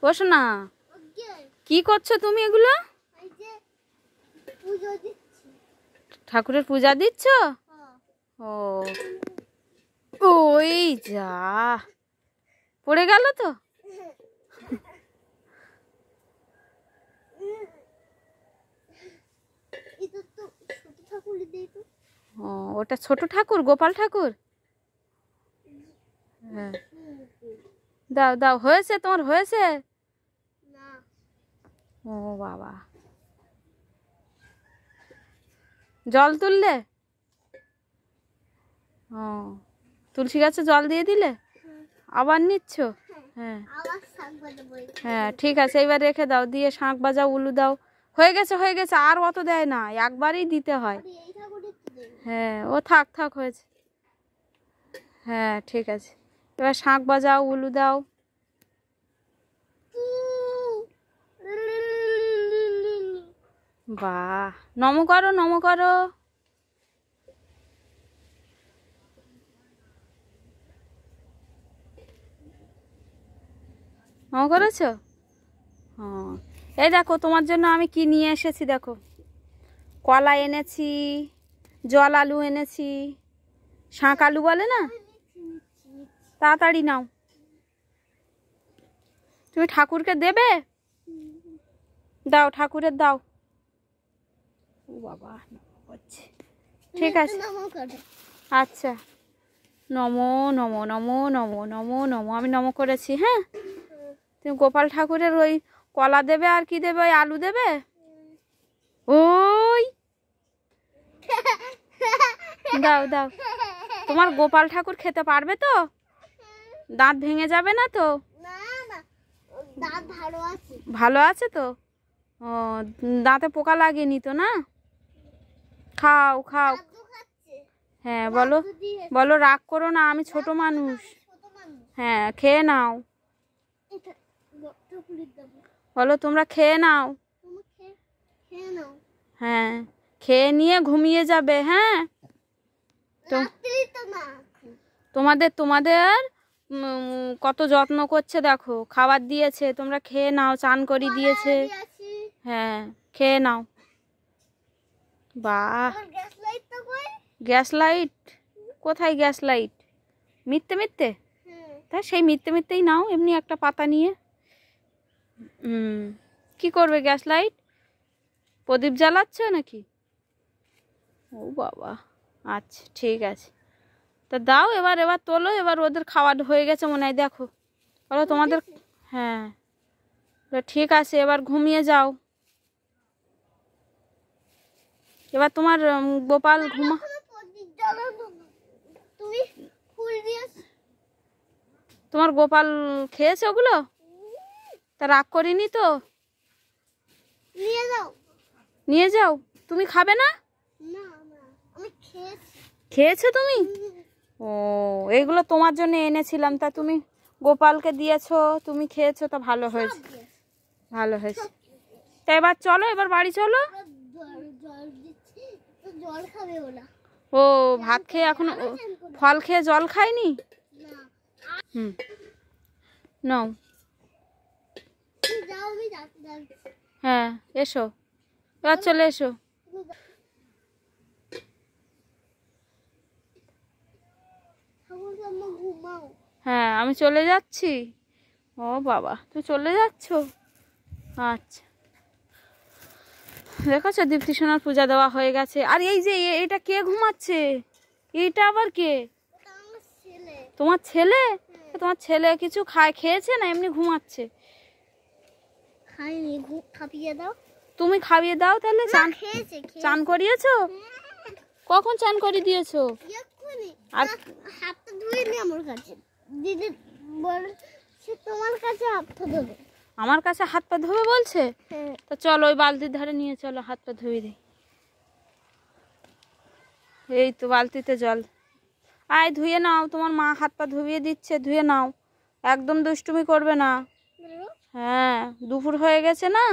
বসো না। কি করছো তুমি এগুলো? ঠাকুরের পূজা দিচ্ছ? ও ওই যা পড়ে গেল তো। ও ওটা ছোট ঠাকুর, গোপাল ঠাকুর। হ্যাঁ দাও দাও, হয়েছে তোমার, হয়েছে? ও বাবা, জল তুললে? ও তুলসী গাছে জল দিয়ে দিলে, আবার নিচ্ছ? হ্যাঁ হ্যাঁ ঠিক আছে, এবার রেখে দাও, দিয়ে শাঁখ বাজাও, উলু দাও। হয়ে গেছে হয়ে গেছে, আর অত দেয় না, একবারই দিতে হয়। হ্যাঁ ও থাক থাক, হয়েছে। হ্যাঁ ঠিক আছে, এবার শাঁখ বাজাও, উলু দাও। বাহ, নমো করো, নমো করো। নমো করেছো? হ্যাঁ, এই দেখো তোমার জন্য আমি কি নিয়ে এসেছি দেখো। কলা এনেছি, জল আলু এনেছি, শাঁক আলু বলে না। তাড়াতাড়ি নাও, তুমি ঠাকুরকে দেবে, দাও ঠাকুরের দাও। ও বাবা হচ্ছে, ঠিক আছে আচ্ছা। নমো নমো নমো নমো নমো নমো, আমি নমো করেছি। হ্যাঁ, তুমি গোপাল ঠাকুরের ওই কলা দেবে, আর কি দেবে, ওই আলু দেবে। ওই দাও দাও, তোমার গোপাল ঠাকুর খেতে পারবে তো? দাঁত ভেঙে যাবে না তো? ভালো আছে তো? ও দাঁতে পোকা লাগেনি তো না? খাও খাও। হ্যাঁ বলো, বলো রাগ করো না, আমি ছোট মানুষ। হ্যাঁ খেয়ে নাও, বলো তোমরা খেয়ে নাও। হ্যাঁ খেয়ে নিয়ে ঘুমিয়ে যাবে। হ্যাঁ তোমাদের তোমাদের কত যত্ন করছে দেখো, খাবার দিয়েছে, তোমরা খেয়ে নাও, চান করি দিয়েছে। হ্যাঁ খেয়ে নাও। বাহ, গ্যাস লাইট কোথায়? গ্যাস লাইট মিথ্যে মিথ্যে, তা সেই মিথ্যে মিথ্যেই নাও, এমনি একটা পাতা নিয়ে। কি করবে গ্যাস লাইট? প্রদীপ জ্বালাচ্ছ নাকি? ও বাবা, আচ্ছা ঠিক আছে, তা দাও এবার, এবার তোলো, এবার ওদের খাওয়া হয়ে গেছে মনে হয়, দেখো বলো তোমাদের। হ্যাঁ ঠিক আছে, এবার ঘুমিয়ে যাও। এবার তোমার গোপাল ঘুমা। তোমার গোপাল খেয়েছে ওগুলো? তা রাগ করিনি তো? নিয়ে যাও, তুমি খাবে না? খেয়েছো তুমি? ও এইগুলো তোমার জন্য এনেছিলাম, তা তুমি গোপালকে দিয়েছো, তুমি খেয়েছো, তা ভালো হয়েছে, ভালো হয়েছে। তা এবার চলো, এবার বাড়ি চলো। ও ভাত খেয়ে এখন, ফল খেয়ে জল খায়নি? নাও। হ্যাঁ এসো, এবার চলে এসো। হ্যাঁ আমি চলে যাচ্ছি। ও বাবা তুই চলে যাচ্ছ, আচ্ছা। দেখেছো দীপ্তি সোনার পূজা দেওয়া হয়ে গেছে। আর এই যে এটা কে ঘুমাচ্ছে? এইটা আবার কে? তোমার ছেলে? তোমার ছেলে কিছু খেয়েছে না এমনি ঘুমাচ্ছে? তুমি খাইয়ে দাও তাহলে। চান করিয়েছো? কখন চান করে দিয়েছো? আর হাতটা ধুয়ে নি আমার কাছে, দিদি বলছে তোমার কাছে হাতটা ধোবে। আমার কাছে হাত পা ধোবে বলছে? তা চলো ওই বালতির ধারে নিয়ে চলো, হাত পা ধুয়ে দিই। এই তো বালতিতে জল, আয় ধুয়ে নাও, তোমার মা হাত পা ধুয়ে দিচ্ছে, ধুয়ে নাও, একদম দুষ্টুমি করবে না। হ্যাঁ দুপুর হয়ে গেছে না,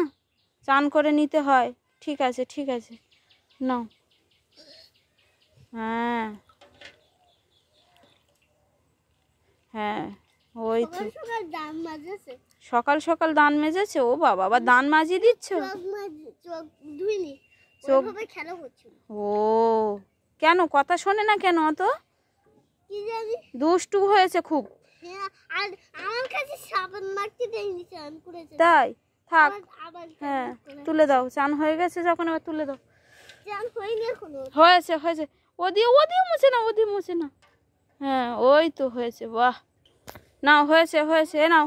চান করে নিতে হয়। ঠিক আছে ঠিক আছে, নাও। হ্যাঁ হ্যাঁ ওই তো সকাল সকাল দান মেজেছে। ও বাবা, আবার দান মাজিয়ে দিচ্ছ? চোখ ও কেন কথা শোনে না কেন? অত দুষ্টু হয়েছে খুব। তাই থাক, হ্যাঁ তুলে দাও। চান হয়ে গেছে যখন, এবার তুলে দাও। হয়েছে হয়েছে, ও দিয়ে মুছে না, ও দিয়ে মুছে না। হ্যাঁ ওই তো হয়েছে। বাহ, নাও হয়েছে হয়েছে। এ নাও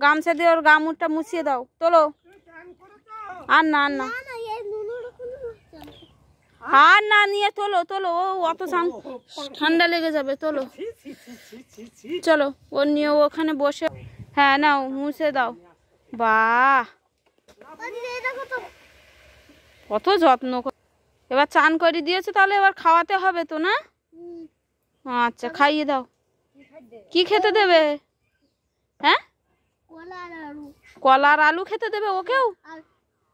গামছা দিয়ে ওর গা মুখটা মুছিয়ে দাও। তোলো। আর না আর না নিয়ে তোলো তোলো। ও অত ঠান্ডা লেগে যাবে। তোলো চলো, ও নিয়ে ওখানে বসে। হ্যাঁ নাও মুছে দাও। বাহ, কত যত্ন। এবার চান করে দিয়েছে, তাহলে এবার খাওয়াতে হবে তো না? আচ্ছা খাইয়ে দাও। কি খেতে দেবে? হ্যাঁ কলা আর আলু খেতে দেবে ওকেও?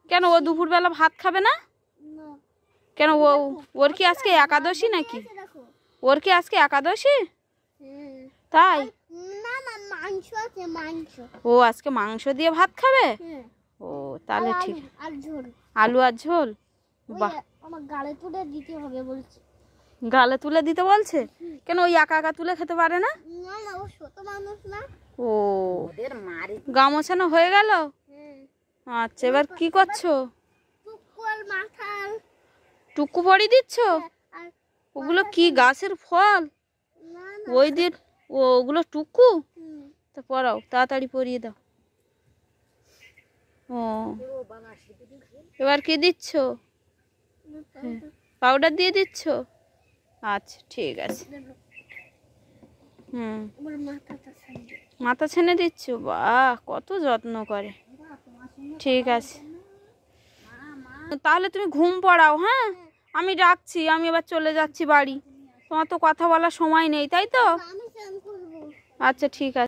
কেন, ও দুপুরবেলা ভাত খাবে না কেন? ওর কি আজকে একাদশী নাকি? ওর কি আজকে একাদশী? তাই ও আজকে মাংস দিয়ে ভাত খাবে? ও তাহলে ঠিক। আলু আর ঝোল। বাহ, গালে তুলে দিতে হবে বলছে। গালে তুলে দিতে বলছে? কেন, ওই একা একা তুলে খেতে পারে না? ও গা মোছানো হয়ে গেল? আচ্ছা এবার কি করছো? টুকু পরি দিচ্ছ? ওগুলো কি গাছের ফল? ওই দিয়ে ওগুলো টুকু? তা পরাও, তাড়াতাড়ি পরিয়ে দাও। ও এবার কি দিচ্ছ? পাউডার দিয়ে দিচ্ছ? আচ্ছা ঠিক আছে। মাথা ছেনে দিচ্ছ? বাহ, কত যত্ন করে। ঠিক আছে, তাহলে তুমি ঘুম পড়াও। হ্যাঁ আমি রাখছি, আমি এবার চলে যাচ্ছি বাড়ি। তোমার তো কথা বলার সময় নেই, তাই তো? আচ্ছা ঠিক আছে।